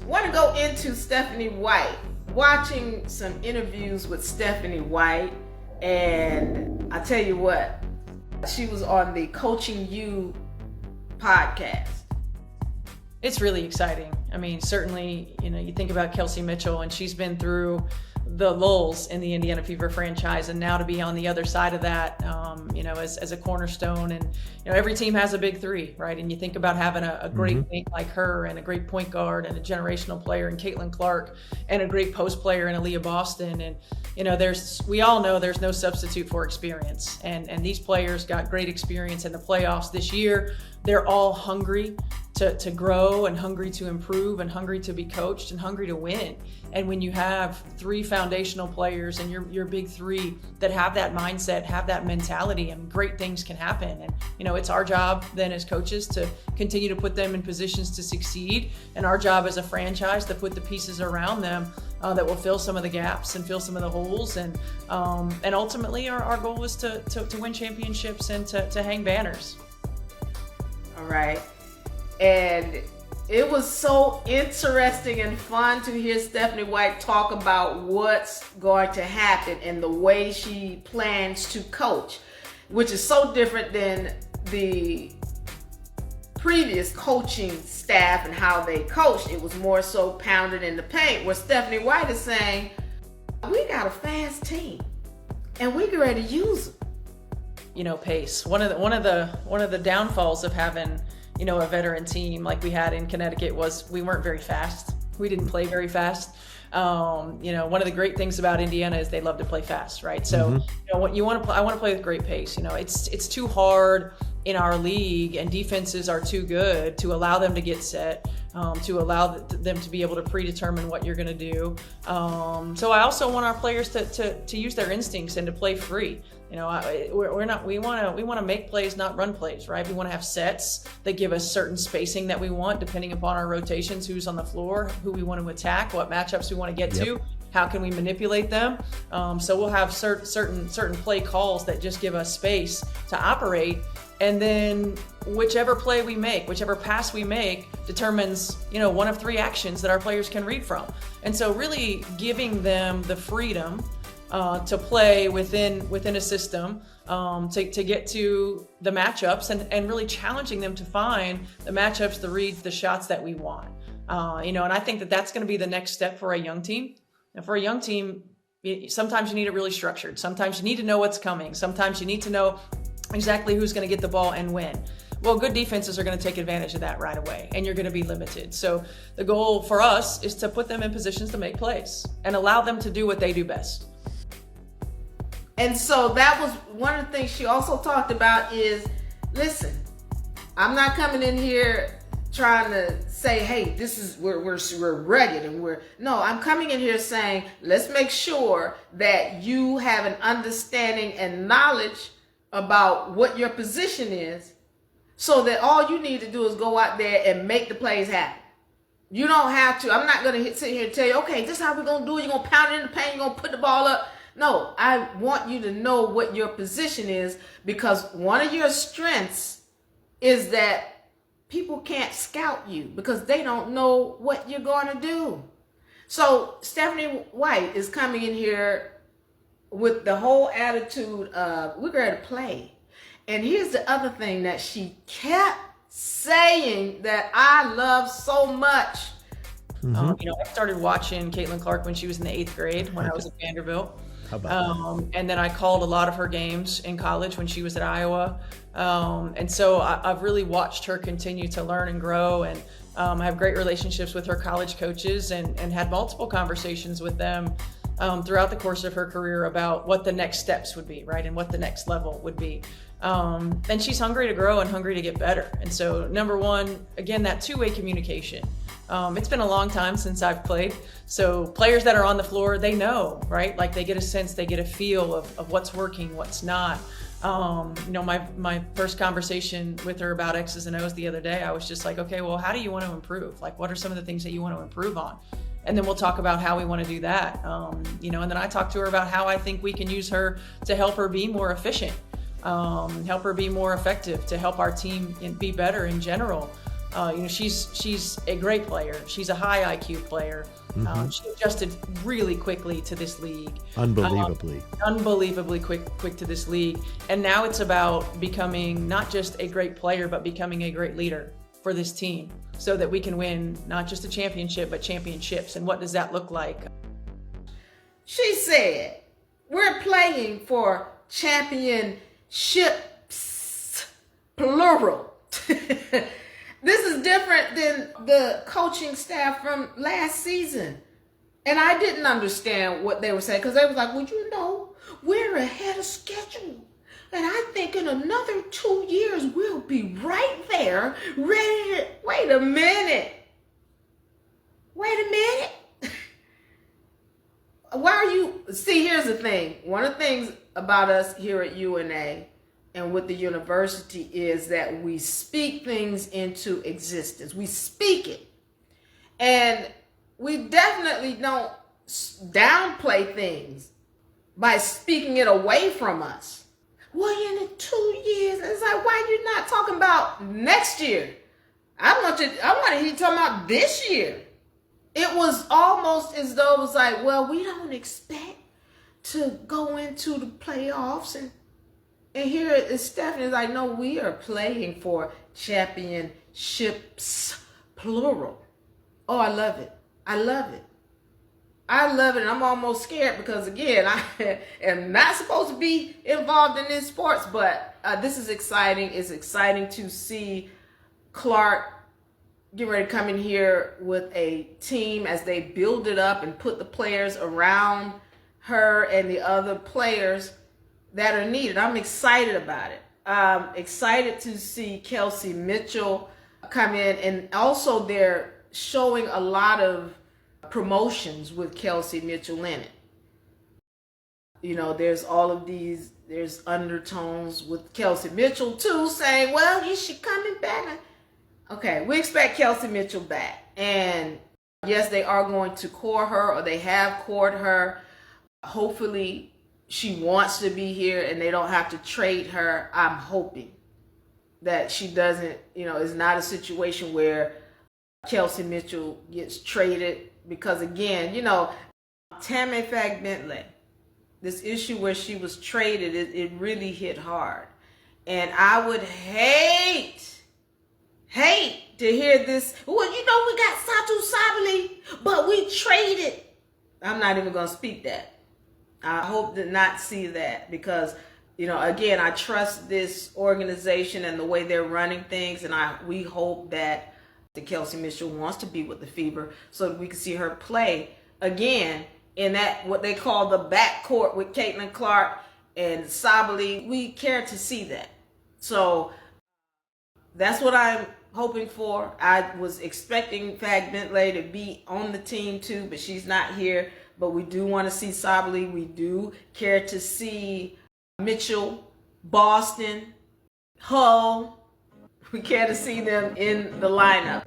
want to go into Stephanie White. Watching some interviews with Stephanie White, and I tell you what, she was on the Coaching You podcast. It's really exciting. I mean, certainly, you think about Kelsey Mitchell, and she's been through the lulls in the Indiana Fever franchise, and now to be on the other side of that, as a cornerstone. And every team has a big three, right? And you think about having a great wing like her, and a great point guard, and a generational player in Caitlyn Clark, and a great post player in Aliyah Boston. And we all know there's no substitute for experience, and these players got great experience in the playoffs this year. They're all hungry to grow, and hungry to improve, and hungry to be coached, and hungry to win. And when you have three foundational players, and your big three that have that mindset, have that mentality, and great things can happen. And it's our job then as coaches to continue to put them in positions to succeed, and our job as a franchise to put the pieces around them that will fill some of the gaps and fill some of the holes. And ultimately our goal is to win championships and to hang banners. All right. And it was so interesting and fun to hear Stephanie White talk about what's going to happen and the way she plans to coach, which is so different than the previous coaching staff and how they coached. It was more so pounded in the paint, where Stephanie White is saying, we got a fast team and we get ready to use them. Pace. One of the downfalls of having a veteran team like we had in Connecticut was we weren't very fast. We didn't play very fast. One of the great things about Indiana is they love to play fast, right? So, what you want to play, I want to play with great pace. It's too hard in our league, and defenses are too good to allow them to get set, to allow them to be able to predetermine what you're going to do. So I also want our players to use their instincts and to play free. We want to make plays, not run plays, right? We want to have sets that give us certain spacing that we want, depending upon our rotations, who's on the floor, who we want to attack, what matchups we want to get to, how can we manipulate them. So we'll have certain play calls that just give us space to operate. And then whichever play we make, whichever pass we make determines, one of three actions that our players can read from. And so really giving them the freedom to play within a system, to get to the matchups, and really challenging them to find the matchups, the reads, the shots that we want. And I think that's going to be the next step for a young team. And for a young team, sometimes you need it really structured. Sometimes you need to know what's coming. Sometimes you need to know exactly who's going to get the ball and when. Well, good defenses are going to take advantage of that right away, and you're going to be limited. So the goal for us is to put them in positions to make plays and allow them to do what they do best. And so that was one of the things she also talked about is, listen, I'm not coming in here trying to say, hey, we're rugged and I'm coming in here saying, let's make sure that you have an understanding and knowledge about what your position is, so that all you need to do is go out there and make the plays happen. You don't have to, I'm not going to sit here and tell you, okay, this is how we're going to do it. You're going to pound it in the paint, you're going to put the ball up. No, I want you to know what your position is, because one of your strengths is that people can't scout you because they don't know what you're going to do. So Stephanie White is coming in here with the whole attitude of, we're going to play. And here's the other thing that she kept saying that I love so much. I started watching Caitlyn Clark when she was in the 8th grade, when I was at Vanderbilt. How about and then I called a lot of her games in college when she was at Iowa. And so I've really watched her continue to learn and grow, and I have great relationships with her college coaches, and had multiple conversations with them throughout the course of her career about what the next steps would be, right? And what the next level would be. And she's hungry to grow and hungry to get better. And so number one, again, that two-way communication. It's been a long time since I've played. So players that are on the floor, they know, right? Like they get a sense, they get a feel of what's working, what's not. My first conversation with her about X's and O's the other day, I was just like, okay, well, how do you want to improve? Like, what are some of the things that you want to improve on? And then we'll talk about how we want to do that. And then I talked to her about how I think we can use her to help her be more efficient, help her be more effective, to help our team be better in general. She's a great player. She's a high IQ player. She adjusted really quickly to this league. Unbelievably quick to this league. And now it's about becoming not just a great player, but becoming a great leader for this team so that we can win not just a championship, but championships. And what does that look like? She said, we're playing for championships, plural. This is different than the coaching staff from last season. And I didn't understand what they were saying because they was like, well, you know, we're ahead of schedule. And I think in another 2 years, we'll be right there, ready to, wait a minute. Why are you, see, here's the thing. One of the things about us here at UNA and with the university is that we speak things into existence. We speak it. And we definitely don't downplay things by speaking it away from us. Well, in 2 years, it's like, why are you not talking about next year? I want to hear you talking about this year. It was almost as though it was like, well, we don't expect to go into the playoffs. And here is Stephanie like, no, we are playing for championships, plural. Oh, I love it. I love it. And I'm almost scared because, again, I am not supposed to be involved in this sports, but this is exciting. It's exciting to see Clark get ready to come in here with a team as they build it up and put the players around her and the other players that are needed. I'm excited about it. I'm excited to see Kelsey Mitchell come in, and also they're showing a lot of promotions with Kelsey Mitchell in it. You know, there's all of these, there's undertones with Kelsey Mitchell too, saying, well, is she coming back? Okay, we expect Kelsey Mitchell back. And yes, they are going to core her, or they have cored her. Hopefully she wants to be here and they don't have to trade her. I'm hoping that she doesn't, you know, it's not a situation where Kelsey Mitchell gets traded, because again, you know, Tammy Bentley, this issue where she was traded, it really hit hard. And I would hate to hear this, well, you know, we got Satu Sabali, but we traded. I'm not even going to speak that. I hope to not see that, because, you know, again, I trust this organization and the way they're running things, and we hope that the Kelsey Mitchell wants to be with the Fever so that we can see her play again in that, what they call the backcourt with Caitlyn Clark and Sabali. We care to see that. So that's what I'm hoping for. I was expecting Fag Bentley to be on the team too, but she's not here. But we do want to see Sabali. We do care to see Mitchell, Boston, Hull. We care to see them in the lineup.